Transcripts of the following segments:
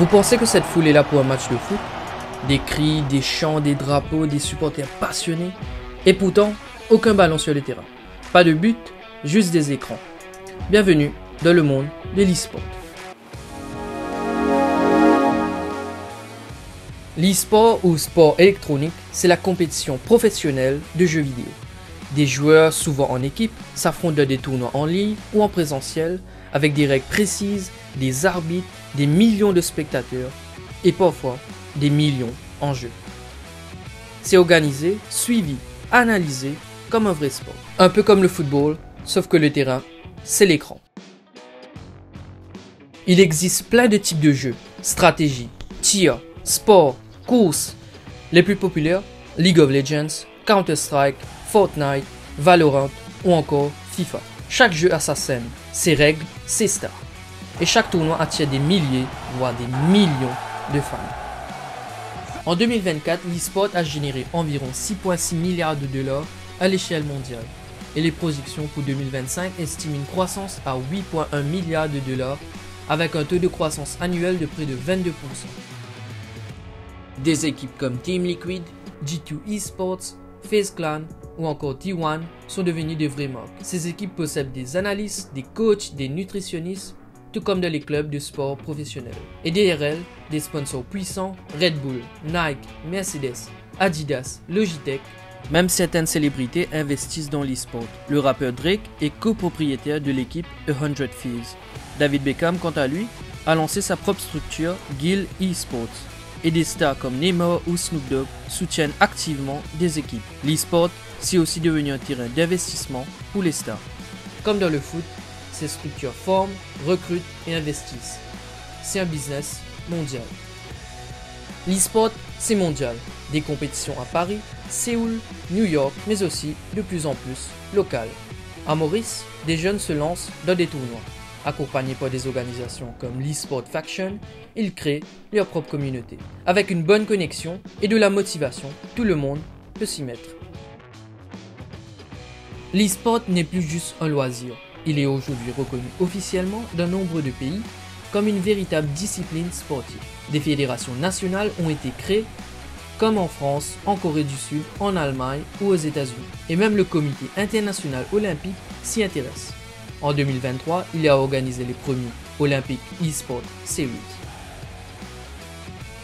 Vous pensez que cette foule est là pour un match de foot? Des cris, des chants, des drapeaux, des supporters passionnés. Et pourtant, aucun ballon sur le terrain. Pas de but, juste des écrans. Bienvenue dans le monde de l'e-sport. L'e-sport ou sport électronique, c'est la compétition professionnelle de jeux vidéo. Des joueurs, souvent en équipe, s'affrontent dans des tournois en ligne ou en présentiel, avec des règles précises, des arbitres, des millions de spectateurs et parfois des millions en jeu. C'est organisé, suivi, analysé comme un vrai sport. Un peu comme le football, sauf que le terrain, c'est l'écran. Il existe plein de types de jeux, stratégie, tir, sport, course. Les plus populaires, League of Legends, Counter-Strike, Fortnite, Valorant ou encore FIFA. Chaque jeu a sa scène, ses règles, ses stars. Et chaque tournoi attire des milliers, voire des millions de fans. En 2024, l'e-sport a généré environ 6,6 milliards de dollars à l'échelle mondiale. Et les projections pour 2025 estiment une croissance à 8,1 milliards de dollars avec un taux de croissance annuel de près de 22%. Des équipes comme Team Liquid, G2 Esports, FaZe Clan ou encore T1 sont devenues de vraies marques. Ces équipes possèdent des analystes, des coachs, des nutritionnistes, tout comme dans les clubs de sport professionnels. Et derrière elles, des sponsors puissants, Red Bull, Nike, Mercedes, Adidas, Logitech. Même certaines célébrités investissent dans l'e-sport. Le rappeur Drake est copropriétaire de l'équipe 100 Thieves. David Beckham, quant à lui, a lancé sa propre structure, Guild Esports. Et des stars comme Neymar ou Snoop Dogg soutiennent activement des équipes. L'e-sport, c'est aussi devenu un terrain d'investissement pour les stars. Comme dans le foot, ces structures forment, recrutent et investissent. C'est un business mondial. L'e-sport, c'est mondial. Des compétitions à Paris, Séoul, New York, mais aussi de plus en plus locales. À Maurice, des jeunes se lancent dans des tournois. Accompagnés par des organisations comme l'e-sport Faction, ils créent leur propre communauté. Avec une bonne connexion et de la motivation, tout le monde peut s'y mettre. L'e-sport n'est plus juste un loisir. Il est aujourd'hui reconnu officiellement dans nombre de pays comme une véritable discipline sportive. Des fédérations nationales ont été créées, comme en France, en Corée du Sud, en Allemagne ou aux États-Unis. Et même le Comité international olympique s'y intéresse. En 2023, il a organisé les premiers Olympic eSport Series.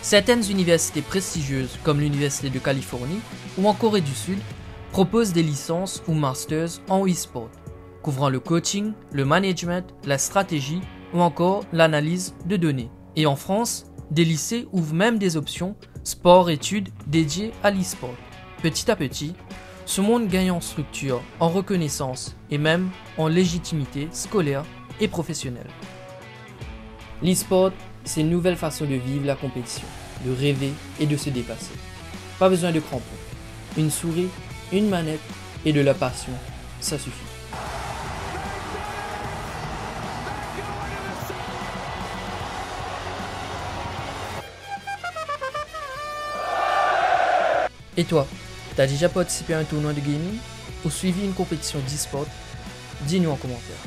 Certaines universités prestigieuses, comme l'Université de Californie ou en Corée du Sud, proposent des licences ou masters en e-sport, couvrant le coaching, le management, la stratégie ou encore l'analyse de données. Et en France, des lycées ouvrent même des options sport-études dédiées à l'e-sport. Petit à petit, ce monde gagne en structure, en reconnaissance et même en légitimité scolaire et professionnelle. L'e-sport, c'est une nouvelle façon de vivre la compétition, de rêver et de se dépasser. Pas besoin de crampons. Une souris, une manette et de la passion, ça suffit. Et toi, t'as déjà participé à un tournoi de gaming ou suivi une compétition d'e-sport? Dis-nous en commentaire.